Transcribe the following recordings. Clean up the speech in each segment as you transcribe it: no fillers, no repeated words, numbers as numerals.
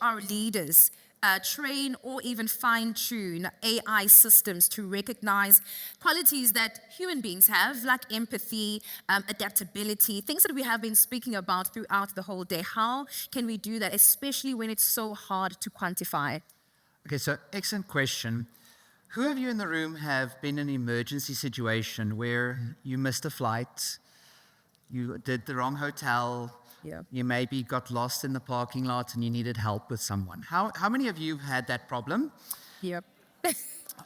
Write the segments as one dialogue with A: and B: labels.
A: our leaders train or even fine-tune AI systems to recognize qualities that human beings have, like empathy, adaptability, things that we have been speaking about throughout the whole day? How can we do that, especially when it's so hard to quantify?
B: Okay, so excellent question. Who of you in the room have been in an emergency situation where you missed a flight, you did the wrong hotel,
A: Yeah.
B: you maybe got lost in the parking lot and you needed help with someone? How many of you have had that problem?
A: Yep.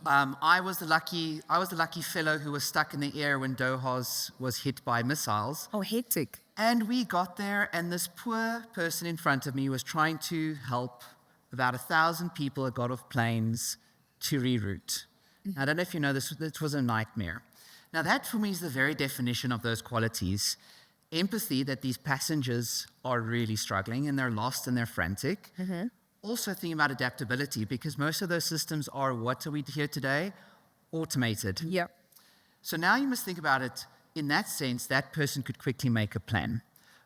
B: I was the lucky fellow who was stuck in the air when Doha was hit by missiles.
A: Oh, hectic.
B: And we got there, and this poor person in front of me was trying to help about 1,000 people that got off planes to reroute. I don't know if you know this was a nightmare. Now that for me is the very definition of those qualities. Empathy, that these passengers are really struggling and they're lost and they're frantic. Also thinking about adaptability, because most of those systems are, what are we here today? Automated.
A: Yep.
B: So now you must think about it in that sense, that person could quickly make a plan.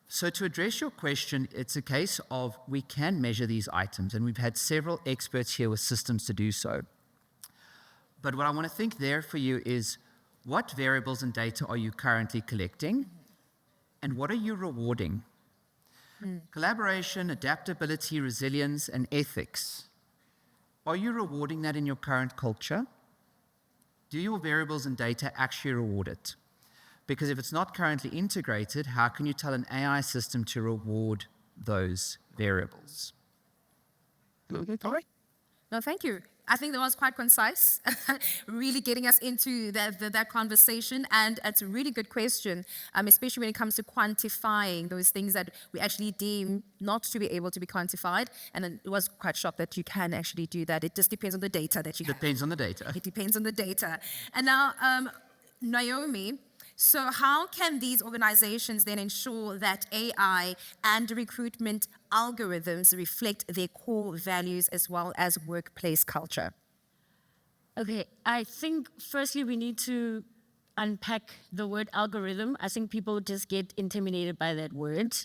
B: So to address your question, it's a case of we can measure these items, and we've had several experts here with systems to do so. But what I want to think there for you is, what variables and data are you currently collecting, and what are you rewarding? Collaboration, adaptability, resilience, and ethics. Are you rewarding that in your current culture? Do your variables and data actually reward it? Because if it's not currently integrated, how can you tell an AI system to reward those variables?
A: No, thank you. I think that was quite concise, really getting us into that conversation. And it's a really good question, especially when it comes to quantifying those things that we actually deem not to be able to be quantified. And it was quite shocked that you can actually do that. It just depends on the data that you have.
B: Depends on the data.
A: It depends on the data. And now, Naomi, so how can these organizations then ensure that AI and recruitment algorithms reflect their core values as well as workplace culture?
C: Okay, I think firstly we need to unpack the word algorithm. I think people just get intimidated by that word.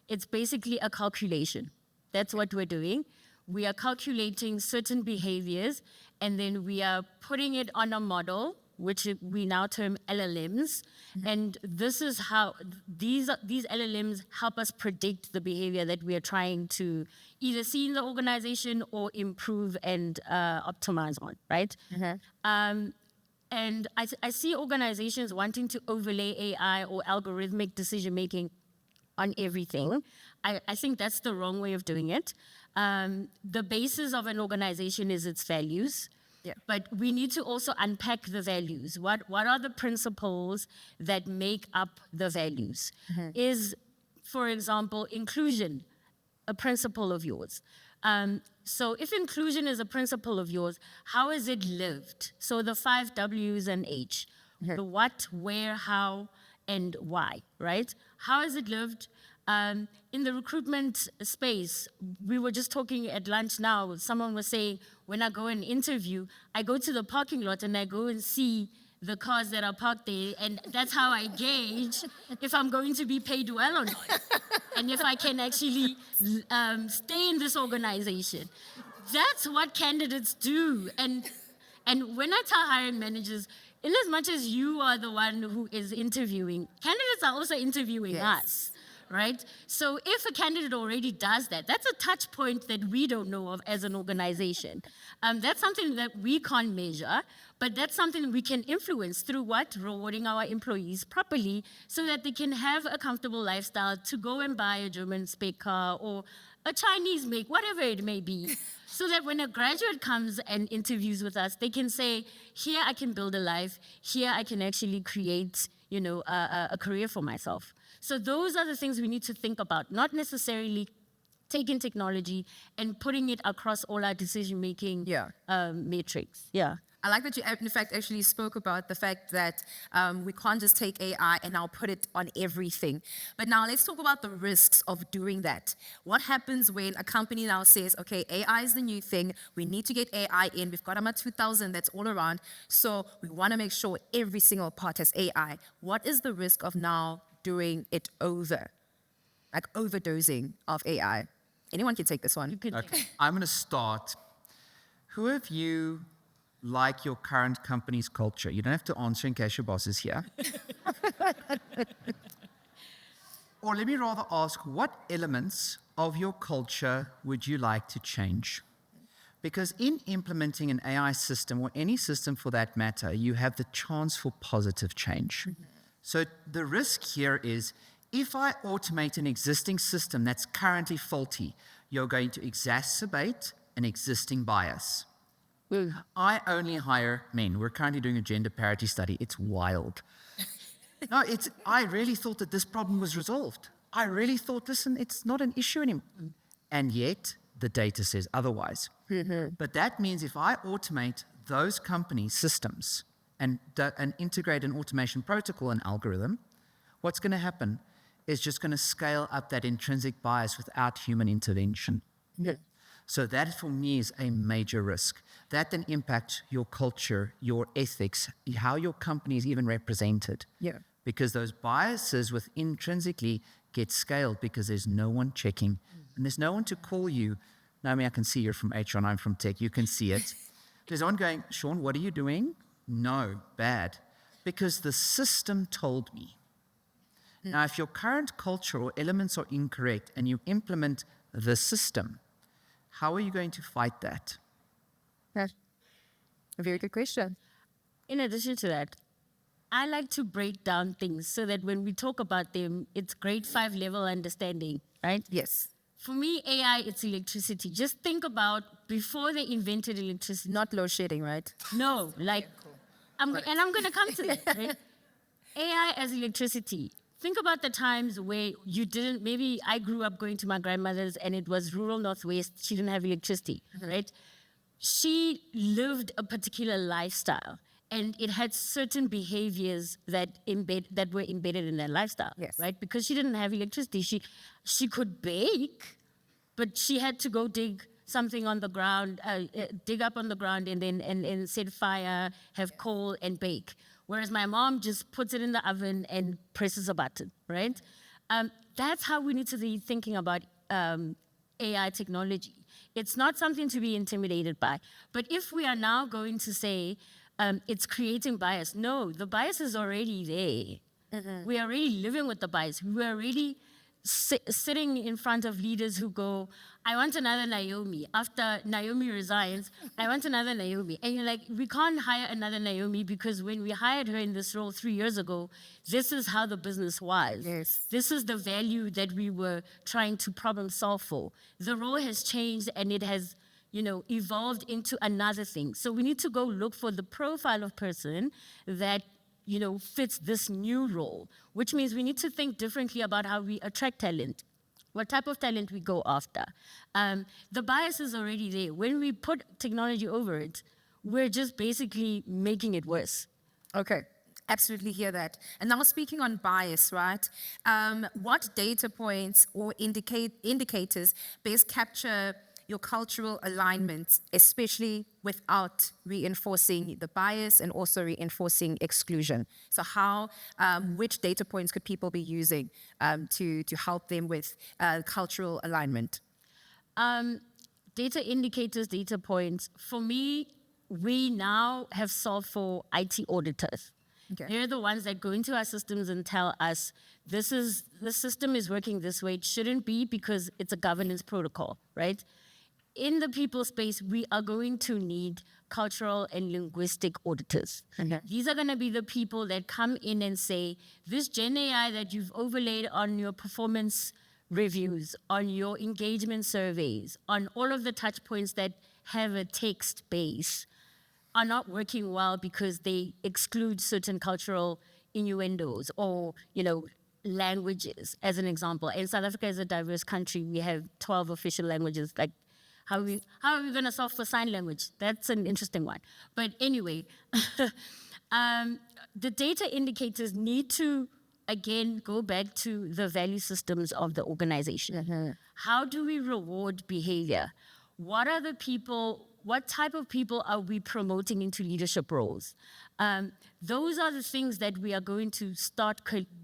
C: It's basically a calculation. That's what we're doing. We are calculating certain behaviors, and then we are putting it on a model, which we now term LLMs. And this is how these LLMs help us predict the behavior that we are trying to either see in the organization or improve and optimize on, right? And I see organizations wanting to overlay AI or algorithmic decision-making on everything. I think that's the wrong way of doing it. The basis of an organization is its values.
A: Yeah.
C: But we need to also unpack the values. What are the principles that make up the values? Is, for example, inclusion a principle of yours? So if inclusion is a principle of yours, how is it lived? So the 5 W's and H, the what, where, how, and why, right? How is it lived? In the recruitment space, we were just talking at lunch now, someone was saying, when I go and interview, I go to the parking lot and I go and see the cars that are parked there, and that's how I gauge if I'm going to be paid well or not, and if I can actually stay in this organization. That's what candidates do. And when I tell hiring managers, in as much as you are the one who is interviewing, candidates are also interviewing us. Right? So if a candidate already does that, that's a touch point that we don't know of as an organization. That's something that we can't measure, but that's something we can influence through what? Rewarding our employees properly so that they can have a comfortable lifestyle to go and buy a German spec car or a Chinese make, whatever it may be, so that when a graduate comes and interviews with us, they can say, here I can build a life, here I can actually create, a career for myself. So those are the things we need to think about, not necessarily taking technology and putting it across all our decision-making metrics. Yeah.
A: I like that you, in fact, actually spoke about the fact that we can't just take AI and now put it on everything. But now let's talk about the risks of doing that. What happens when a company now says, okay, AI is the new thing, we need to get AI in, we've got AMA 2000 that's all around, so we want to make sure every single part has AI. What is the risk of now doing it over, like overdosing of AI? Anyone can take this one.
C: You could
B: Okay, I'm going to start. Who of you like your current company's culture? You don't have to answer in case your boss is here. Or let me rather ask, what elements of your culture would you like to change? Because in implementing an AI system, or any system for that matter, you have the chance for positive change. So the risk here is, if I automate an existing system that's currently faulty, you're going to exacerbate an existing bias. I only hire men. We're currently doing a gender parity study. It's wild. No, I really thought that this problem was resolved. I really thought, listen, it's not an issue anymore. And yet, the data says otherwise. But that means if I automate those company systems and integrate an automation protocol and algorithm, what's going to happen is just going to scale up that intrinsic bias without human intervention. So that, for me, is a major risk. That then impacts your culture, your ethics, how your company is even represented.
A: Yeah.
B: Because those biases with intrinsically get scaled because there's no one checking. And there's no one to call you. Naomi, I can see you're from HR and I'm from tech. You can see it. There's no one going, Sean, what are you doing? No, bad. Because the system told me. Now, if your current culture or elements are incorrect and you implement the system, how are you going to fight that?
A: That's a very good question.
C: In addition to that, I like to break down things so that when we talk about them, it's grade 5 level understanding, right?
A: Yes.
C: For me, AI, it's electricity. Just think about before they invented electricity.
A: Not load shedding, right?
C: No, like, I'm going to come to that, right? AI as electricity. Think about the times where you didn't, maybe I grew up going to my grandmother's and it was rural Northwest, she didn't have electricity, right? She lived a particular lifestyle and it had certain behaviors that were embedded in that lifestyle,
A: Yes.
C: right? Because she didn't have electricity. She could bake, but she had to go dig something on the ground, dig up on the ground and then and set fire, have coal and bake. Whereas my mom just puts it in the oven and presses a button, right? That's how we need to be thinking about AI technology. It's not something to be intimidated by. But if we are now going to say it's creating bias, no, the bias is already there. We are already living with the bias. We are already sitting in front of leaders who go, I want another Naomi. After Naomi resigns, I want another Naomi. And you're like, we can't hire another Naomi because when we hired her in this role 3 years ago, this is how the business was.
A: Yes.
C: This is the value that we were trying to problem solve for. The role has changed and it has, evolved into another thing. So we need to go look for the profile of person that fits this new role, which means we need to think differently about how we attract talent, what type of talent we go after. The bias is already there. When we put technology over it, we're just basically making it worse.
A: Okay. Absolutely hear that. And now speaking on bias, right? What data points or indicators best capture your cultural alignment, especially without reinforcing the bias and also reinforcing exclusion? So which data points could people be using to help them with cultural alignment?
C: Data indicators, data points. For me, we now have solved for IT auditors.
A: Okay.
C: They're the ones that go into our systems and tell us, the system is working this way. It shouldn't be because it's a governance protocol, right? In the people space, we are going to need cultural and linguistic auditors.
A: Okay.
C: These are going to be the people that come in and say, this Gen AI that you've overlaid on your performance reviews, on your engagement surveys, on all of the touch points that have a text base, are not working well because they exclude certain cultural innuendos or, languages, as an example. And South Africa is a diverse country. We have 12 official languages. Like, how are we going to solve for sign language? That's an interesting one. But anyway, the data indicators need to, again, go back to the value systems of the organization. How do we reward behavior? What type of people are we promoting into leadership roles? Those are the things that we are going to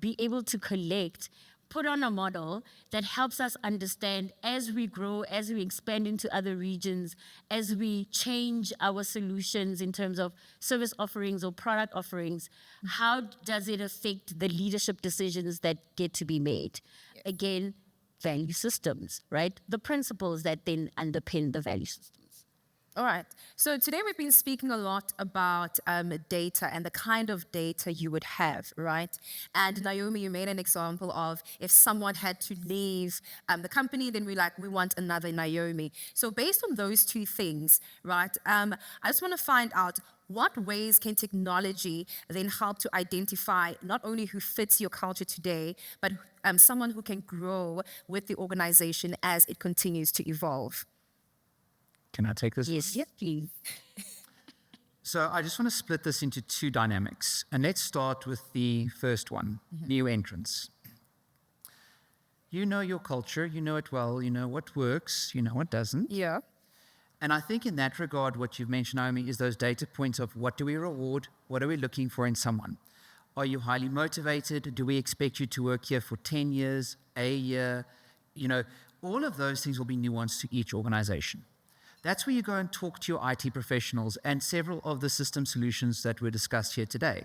C: be able to collect put on a model that helps us understand as we grow, as we expand into other regions, as we change our solutions in terms of service offerings or product offerings, how does it affect the leadership decisions that get to be made? Yes. Again, value systems, right? The principles that then underpin the value systems.
A: All right. So today we've been speaking a lot about data and the kind of data you would have, right? And Naomi, you made an example of if someone had to leave the company, then we want another Naomi. So based on those two things, right, I just want to find out what ways can technology then help to identify not only who fits your culture today, but someone who can grow with the organization as it continues to evolve?
B: Can I take this?
C: Yes, please.
B: So I just want to split this into two dynamics. And let's start with the first one, new entrants. You know your culture, you know it well, you know what works, you know what doesn't.
A: Yeah.
B: And I think in that regard, what you've mentioned, Naomi, is those data points of what do we reward, what are we looking for in someone? Are you highly motivated? Do we expect you to work here for 10 years, a year? You know, all of those things will be nuanced to each organization. That's where you go and talk to your IT professionals and several of the system solutions that were discussed here today.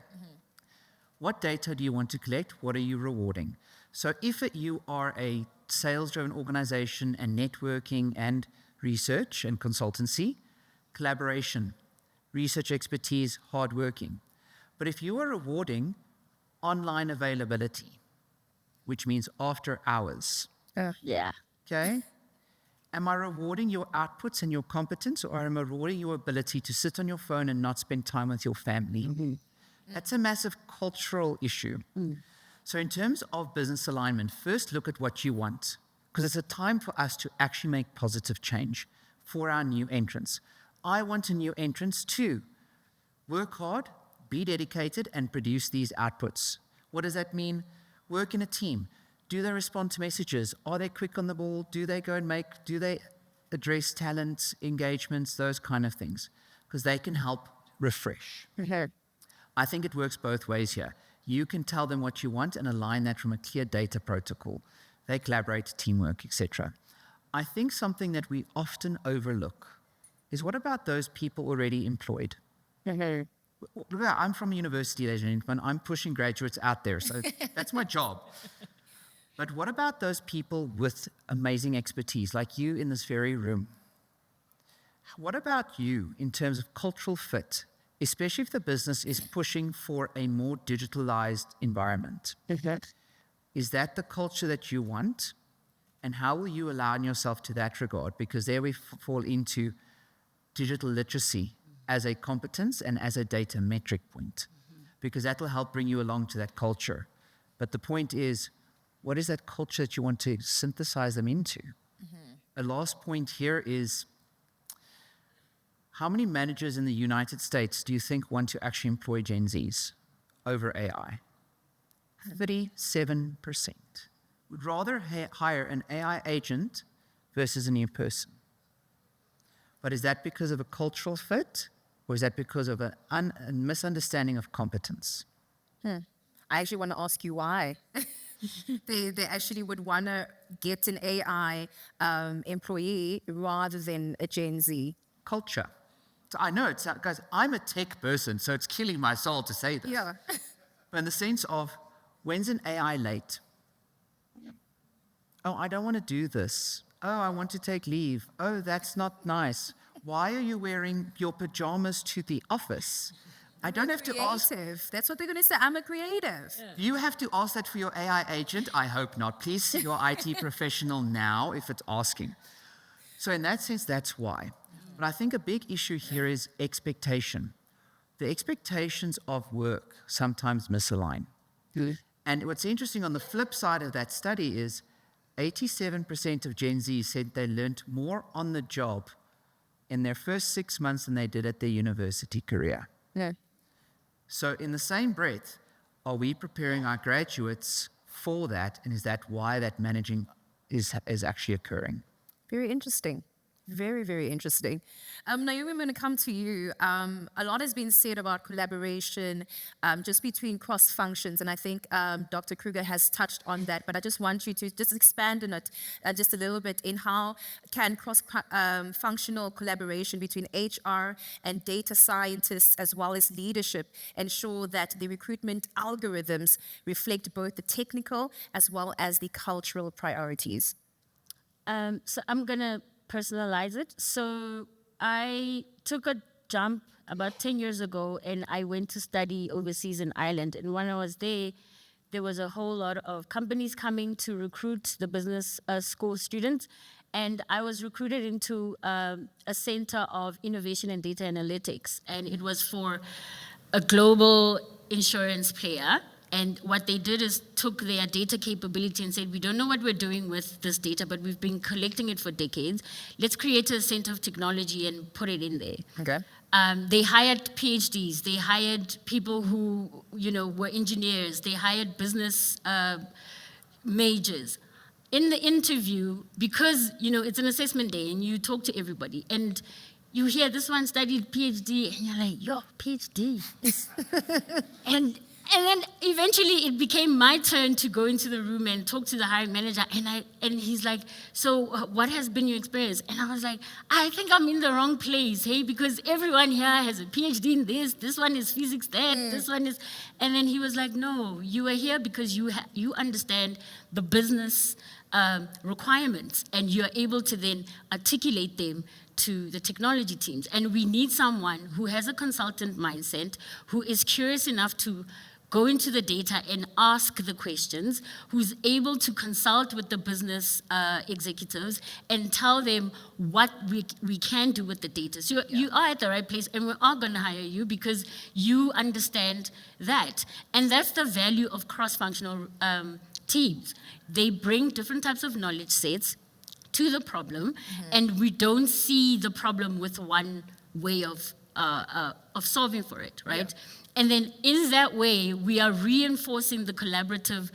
B: What data do you want to collect? What are you rewarding? So if you are a sales-driven organization and networking and research and consultancy, collaboration, research expertise, hardworking. But if you are rewarding online availability, which means after hours.
C: Yeah.
B: Okay? Am I rewarding your outputs and your competence, or am I rewarding your ability to sit on your phone and not spend time with your family? That's a massive cultural issue. So in terms of business alignment, first look at what you want, because it's a time for us to actually make positive change for our new entrants. I want a new entrant to work hard, be dedicated, and produce these outputs. What does that mean? Work in a team. Do they respond to messages? Are they quick on the ball? Do they address talent, engagements, those kind of things? Because they can help refresh. I think it works both ways here. You can tell them what you want and align that from a clear data protocol. They collaborate, teamwork, etc. I think something that we often overlook is what about those people already employed? I'm from a university, ladies and gentlemen. I'm pushing graduates out there, so that's my job. But what about those people with amazing expertise, like you in this very room? What about you in terms of cultural fit, especially if the business is pushing for a more digitalized environment? Is that the culture that you want? And how will you align yourself to that regard? Because there we fall into digital literacy as a competence and as a data metric point, because that will help bring you along to that culture. But the point is, what is that culture that you want to synthesize them into? A last point here is, how many managers in the United States do you think want to actually employ Gen Zs over AI? 37% would rather hire an AI agent versus a new person. But is that because of a cultural fit, or is that because of a misunderstanding of competence?
A: I actually want to ask you why. They actually would want to get an AI employee rather than a Gen Z.
B: Culture. So I know, guys, I'm a tech person, so it's killing my soul to say this.
A: Yeah.
B: But in the sense of, when's an AI late? Oh, I don't want to do this. Oh, I want to take leave. Oh, that's not nice. Why are you wearing your pajamas to the office? I don't have to ask.
A: That's what they're going to say. I'm a creative.
B: Yeah. You have to ask that for your AI agent? I hope not. Please see your IT professional now if it's asking. So in that sense, that's why. But I think a big issue here is expectation. The expectations of work sometimes misalign. And what's interesting on the flip side of that study is 87% of Gen Z said they learned more on the job in their first 6 months than they did at their university career.
A: Yeah.
B: So in the same breath, are we preparing our graduates for that? And is that why that managing is actually occurring?
A: Very interesting. Very, very interesting. Naomi, I'm going to come to you. A lot has been said about collaboration just between cross functions, and I think Dr. Kruger has touched on that, but I just want you to just expand on it just a little bit in how can cross functional collaboration between HR and data scientists as well as leadership ensure that the recruitment algorithms reflect both the technical as well as the cultural priorities.
C: So I'm going to personalize it. So I took a jump about 10 years ago and I went to study overseas in Ireland. And when I was there was a whole lot of companies coming to recruit the business school students. And I was recruited into a center of innovation and data analytics. And it was for a global insurance player. And what they did is took their data capability and said, we don't know what we're doing with this data, but we've been collecting it for decades. Let's create a center of technology and put it in there.
A: Okay.
C: They hired PhDs. They hired people who, were engineers. They hired business majors. In the interview, because, it's an assessment day and you talk to everybody, and you hear this one studied PhD, and you're like, yo, PhD. And then eventually it became my turn to go into the room and talk to the hiring manager. And he's like, so what has been your experience? And I was like, I think I'm in the wrong place, hey, because everyone here has a PhD in this one is physics that, this one is. And then he was like, no, you are here because you understand the business requirements and you're able to then articulate them to the technology teams. And we need someone who has a consultant mindset, who is curious enough to go into the data and ask the questions, who's able to consult with the business executives and tell them what we can do with the data. So you are at the right place, and we are going to hire you because you understand that. And that's the value of cross-functional teams. They bring different types of knowledge sets to the problem, and we don't see the problem with one way of solving for it, right? Yeah. And then in that way, we are reinforcing the collaborative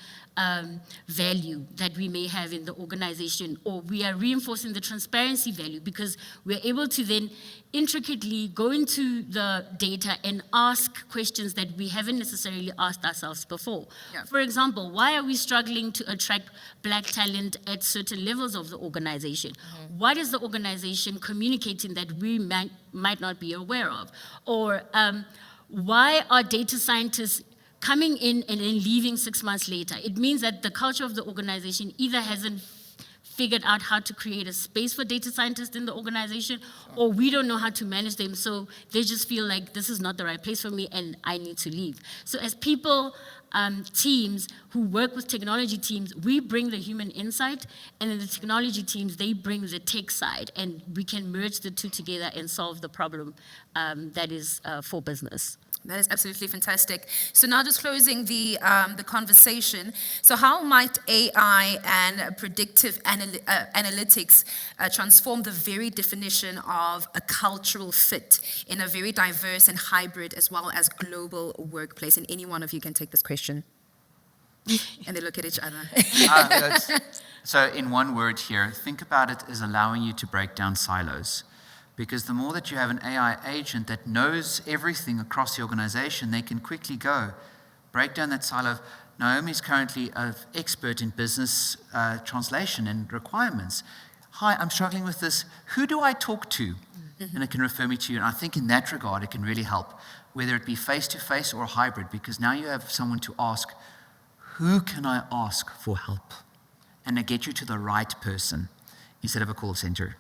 C: value that we may have in the organization, or we are reinforcing the transparency value because we're able to then intricately go into the data and ask questions that we haven't necessarily asked ourselves before. Yeah. For example, why are we struggling to attract black talent at certain levels of the organization? What is the organization communicating that we might not be aware of? Or why are data scientists coming in and then leaving 6 months later? It means that the culture of the organization either hasn't figured out how to create a space for data scientists in the organization, or we don't know how to manage them, so they just feel like this is not the right place for me and I need to leave. So as people, teams who work with technology teams, we bring the human insight, and then the technology teams, they bring the tech side, and we can merge the two together and solve the problem that is for business.
A: That is absolutely fantastic. So now just closing the conversation. So how might AI and predictive analytics transform the very definition of a cultural fit in a very diverse and hybrid as well as global workplace? And any one of you can take this question. And they look at each other.
B: So in one word here, think about it as allowing you to break down silos. Because the more that you have an AI agent that knows everything across the organization, they can quickly go, break down that silo. Naomi's currently an expert in business translation and requirements. Hi, I'm struggling with this. Who do I talk to? And it can refer me to you. And I think in that regard, it can really help, whether it be face-to-face or hybrid, because now you have someone to ask, who can I ask for help? And they get you to the right person instead of a call center.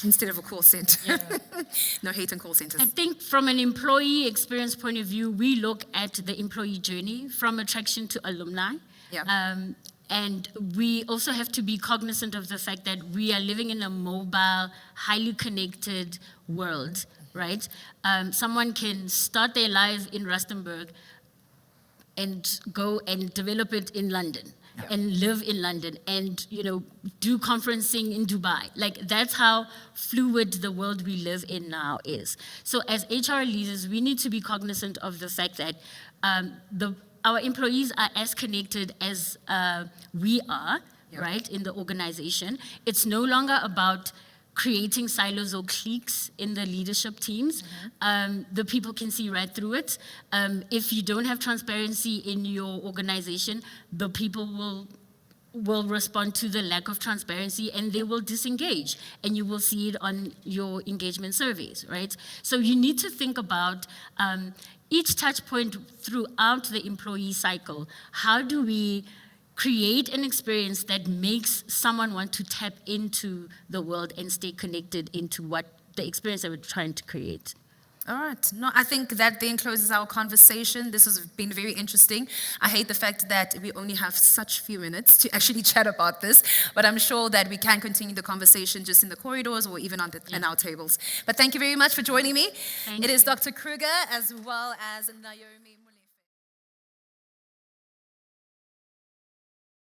A: Instead of a call center. Yeah. No hate on call centers.
C: I think from an employee experience point of view, we look at the employee journey from attraction to alumni.
A: Yeah.
C: And we also have to be cognizant of the fact that we are living in a mobile, highly connected world, right? Someone can start their life in Rustenburg and go and develop it in London. Yeah. And live in London and, do conferencing in Dubai. Like, that's how fluid the world we live in now is. So as HR leaders, we need to be cognizant of the fact that our employees are as connected as we are, right, in the organization. It's no longer about creating silos or cliques in the leadership teams. The people can see right through it. If you don't have transparency in your organization, the people will respond to the lack of transparency and they will disengage, and you will see it on your engagement surveys, right? So you need to think about each touch point throughout the employee cycle. How do we create an experience that makes someone want to tap into the world and stay connected into what the experience that we're trying to create?
A: All right. No, I think that then closes our conversation. This has been very interesting. I hate the fact that we only have such few minutes to actually chat about this, but I'm sure that we can continue the conversation just in the corridors or even on in our tables. But thank you very much for joining me. It is Dr. Kruger as well as Naomi.